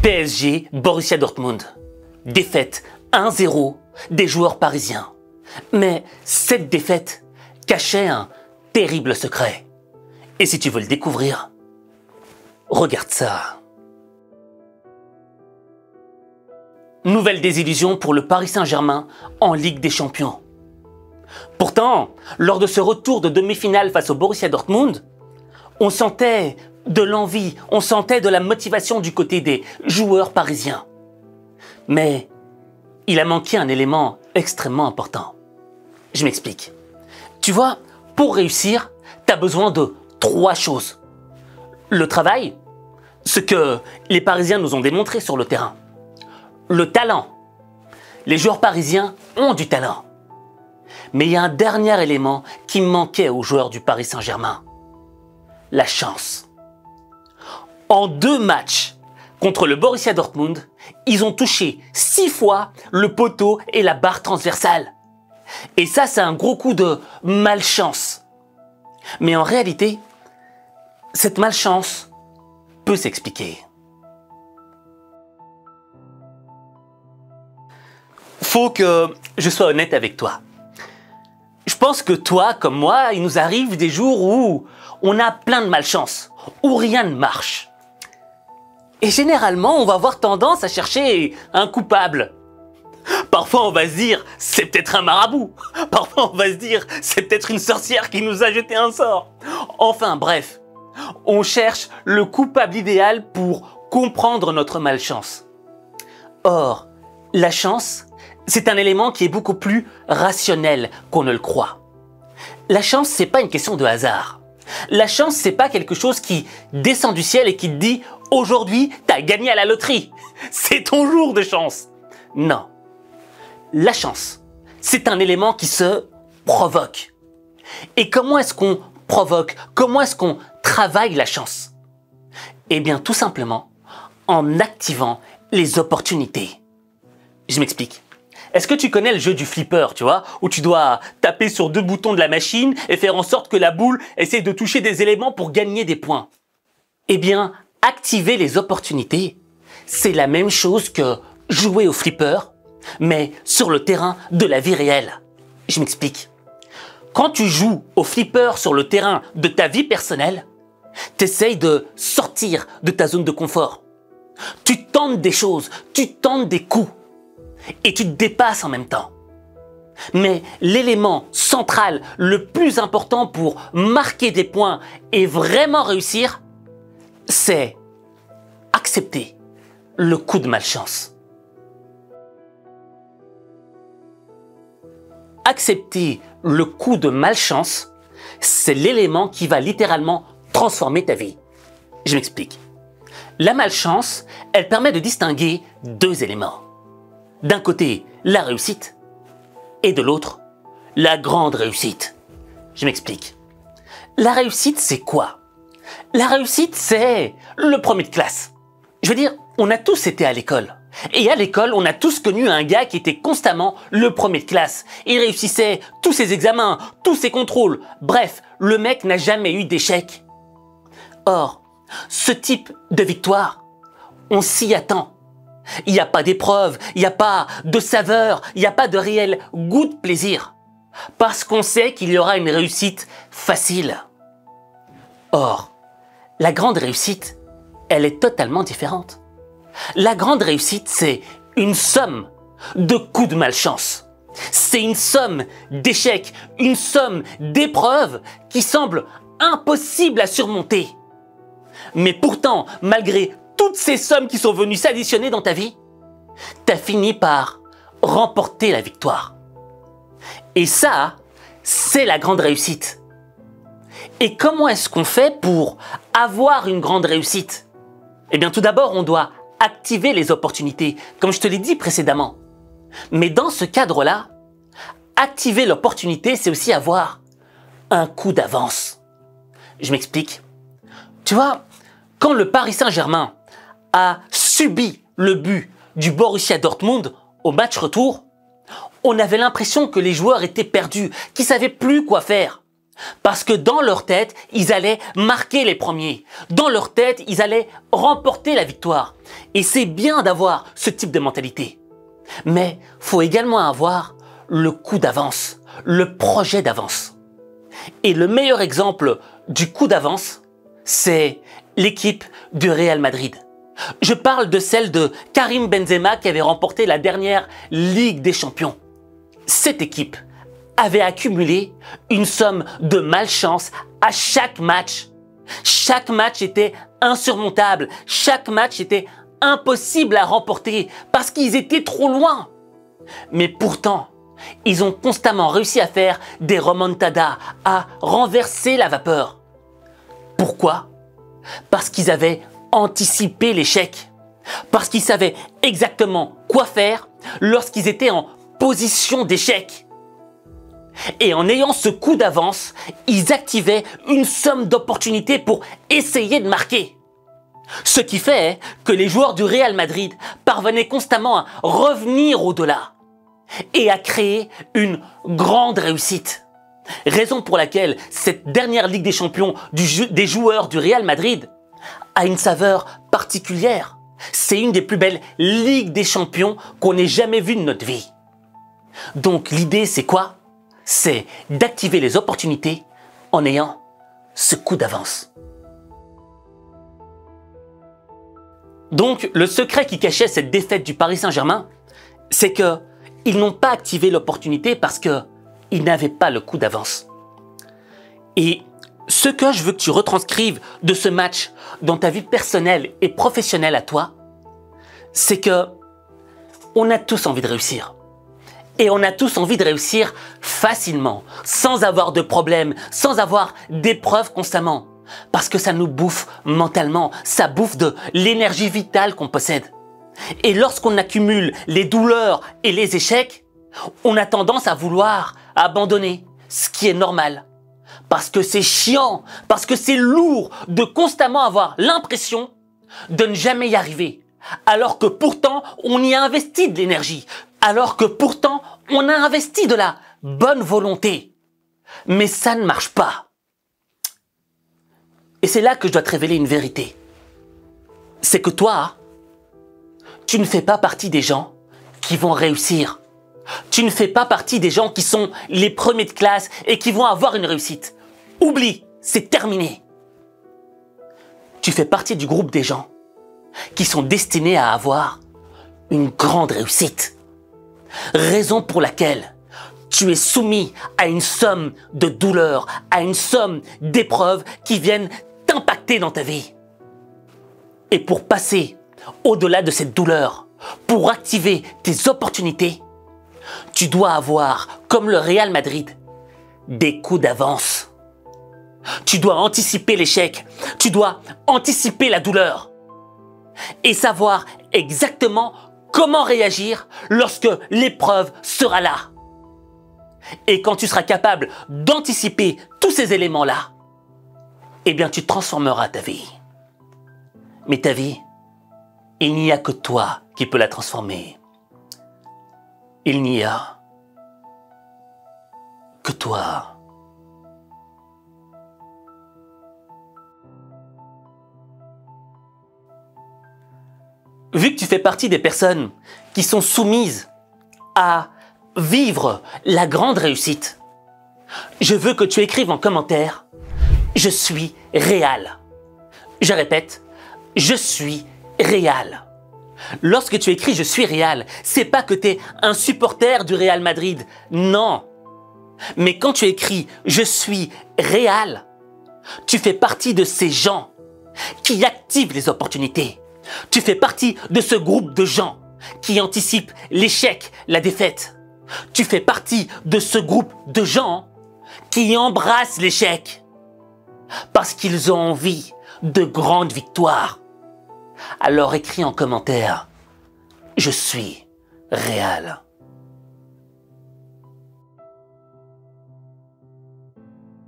PSG, Borussia Dortmund. Défaite 1-0 des joueurs parisiens. Mais cette défaite cachait un terrible secret. Et si tu veux le découvrir, regarde ça. Nouvelle désillusion pour le Paris Saint-Germain en Ligue des Champions. Pourtant, lors de ce retour de demi-finale face au Borussia Dortmund, on sentait de l'envie, on sentait de la motivation du côté des joueurs parisiens. Mais il a manqué un élément extrêmement important. Je m'explique. Tu vois, pour réussir, tu as besoin de 3 choses. Le travail, ce que les Parisiens nous ont démontré sur le terrain. Le talent. Les joueurs parisiens ont du talent. Mais il y a un dernier élément qui manquait aux joueurs du Paris Saint-Germain. La chance. En 2 matchs contre le Borussia Dortmund, ils ont touché 6 fois le poteau et la barre transversale. Et ça, c'est un gros coup de malchance. Mais en réalité, cette malchance peut s'expliquer. Faut que je sois honnête avec toi. Je pense que toi, comme moi, il nous arrive des jours où on a plein de malchance, où rien ne marche. Et généralement, on va avoir tendance à chercher un coupable. Parfois, on va se dire, c'est peut-être un marabout. Parfois, on va se dire, c'est peut-être une sorcière qui nous a jeté un sort. Enfin, bref, on cherche le coupable idéal pour comprendre notre malchance. Or, la chance, c'est un élément qui est beaucoup plus rationnel qu'on ne le croit. La chance, c'est pas une question de hasard. La chance, c'est pas quelque chose qui descend du ciel et qui te dit « Aujourd'hui, t'as gagné à la loterie. C'est ton jour de chance. » Non. La chance, c'est un élément qui se provoque. Et comment est-ce qu'on provoque? Comment est-ce qu'on travaille la chance? Eh bien, tout simplement, en activant les opportunités. Je m'explique. Est-ce que tu connais le jeu du flipper, tu vois, où tu dois taper sur 2 boutons de la machine et faire en sorte que la boule essaie de toucher des éléments pour gagner des points? Eh bien, activer les opportunités, c'est la même chose que jouer au flipper, mais sur le terrain de la vie réelle. Je m'explique. Quand tu joues au flipper sur le terrain de ta vie personnelle, t'essayes de sortir de ta zone de confort. Tu tentes des choses, tu tentes des coups. Et tu te dépasses en même temps. Mais l'élément central, le plus important pour marquer des points et vraiment réussir, c'est accepter le coup de malchance. Accepter le coup de malchance, c'est l'élément qui va littéralement transformer ta vie. Je m'explique. La malchance, elle permet de distinguer 2 éléments. D'un côté, la réussite, et de l'autre, la grande réussite. Je m'explique. La réussite, c'est quoi? La réussite, c'est le premier de classe. Je veux dire, on a tous été à l'école. Et à l'école, on a tous connu un gars qui était constamment le premier de classe. Il réussissait tous ses examens, tous ses contrôles. Bref, le mec n'a jamais eu d'échec. Or, ce type de victoire, on s'y attend. Il n'y a pas d'épreuve, il n'y a pas de saveur, il n'y a pas de réel goût de plaisir. Parce qu'on sait qu'il y aura une réussite facile. Or, la grande réussite, elle est totalement différente. La grande réussite, c'est une somme de coups de malchance. C'est une somme d'échecs, une somme d'épreuves qui semble impossible à surmonter. Mais pourtant, malgré toutes ces sommes qui sont venues s'additionner dans ta vie, t'as fini par remporter la victoire. Et ça, c'est la grande réussite. Et comment est-ce qu'on fait pour avoir une grande réussite? Eh bien, tout d'abord, on doit activer les opportunités, comme je te l'ai dit précédemment. Mais dans ce cadre-là, activer l'opportunité, c'est aussi avoir un coup d'avance. Je m'explique. Tu vois, quand le Paris Saint-Germain a subi le but du Borussia Dortmund au match retour, on avait l'impression que les joueurs étaient perdus, qu'ils ne savaient plus quoi faire. Parce que dans leur tête, ils allaient marquer les premiers. Dans leur tête, ils allaient remporter la victoire. Et c'est bien d'avoir ce type de mentalité. Mais faut également avoir le coup d'avance, le projet d'avance. Et le meilleur exemple du coup d'avance, c'est l'équipe du Real Madrid. Je parle de celle de Karim Benzema qui avait remporté la dernière Ligue des Champions. Cette équipe avait accumulé une somme de malchance à chaque match. Chaque match était insurmontable. Chaque match était impossible à remporter parce qu'ils étaient trop loin. Mais pourtant, ils ont constamment réussi à faire des remontadas, à renverser la vapeur. Pourquoi? Parce qu'ils avaient anticipé l'échec. Parce qu'ils savaient exactement quoi faire lorsqu'ils étaient en position d'échec. Et en ayant ce coup d'avance, ils activaient une somme d'opportunités pour essayer de marquer. Ce qui fait que les joueurs du Real Madrid parvenaient constamment à revenir au-delà et à créer une grande réussite. Raison pour laquelle cette dernière Ligue des Champions des joueurs du Real Madrid a une saveur particulière. C'est une des plus belles Ligues des Champions qu'on ait jamais vues de notre vie. Donc l'idée c'est quoi? C'est d'activer les opportunités en ayant ce coup d'avance. Donc, le secret qui cachait cette défaite du Paris Saint-Germain, c'est qu'ils n'ont pas activé l'opportunité parce qu'ils n'avaient pas le coup d'avance. Et ce que je veux que tu retranscrives de ce match dans ta vie personnelle et professionnelle à toi, c'est que on a tous envie de réussir. Et on a tous envie de réussir facilement, sans avoir de problèmes, sans avoir d'épreuves constamment. Parce que ça nous bouffe mentalement, ça bouffe de l'énergie vitale qu'on possède. Et lorsqu'on accumule les douleurs et les échecs, on a tendance à vouloir abandonner, ce qui est normal. Parce que c'est chiant, parce que c'est lourd de constamment avoir l'impression de ne jamais y arriver. Alors que pourtant, on y a investi de l'énergie. Alors que pourtant, on a investi de la bonne volonté. Mais ça ne marche pas. Et c'est là que je dois te révéler une vérité. C'est que toi, tu ne fais pas partie des gens qui vont réussir. Tu ne fais pas partie des gens qui sont les premiers de classe et qui vont avoir une réussite. Oublie, c'est terminé. Tu fais partie du groupe des gens qui sont destinés à avoir une grande réussite. Raison pour laquelle tu es soumis à une somme de douleurs, à une somme d'épreuves qui viennent t'impacter dans ta vie. Et pour passer au-delà de cette douleur, pour activer tes opportunités, tu dois avoir, comme le Real Madrid, des coups d'avance. Tu dois anticiper l'échec, tu dois anticiper la douleur et savoir exactement comment réagir lorsque l'épreuve sera là. Et quand tu seras capable d'anticiper tous ces éléments-là, eh bien tu transformeras ta vie. Mais ta vie, il n'y a que toi qui peux la transformer. Il n'y a que toi. Vu que tu fais partie des personnes qui sont soumises à vivre la grande réussite, je veux que tu écrives en commentaire « Je suis Real ». Je répète, « Je suis Real ». Lorsque tu écris « Je suis Real », c'est pas que tu es un supporter du Real Madrid, non. Mais quand tu écris « Je suis Real », tu fais partie de ces gens qui activent les opportunités. Tu fais partie de ce groupe de gens qui anticipent l'échec, la défaite. Tu fais partie de ce groupe de gens qui embrassent l'échec parce qu'ils ont envie de grandes victoires. Alors écris en commentaire « Je suis Real ».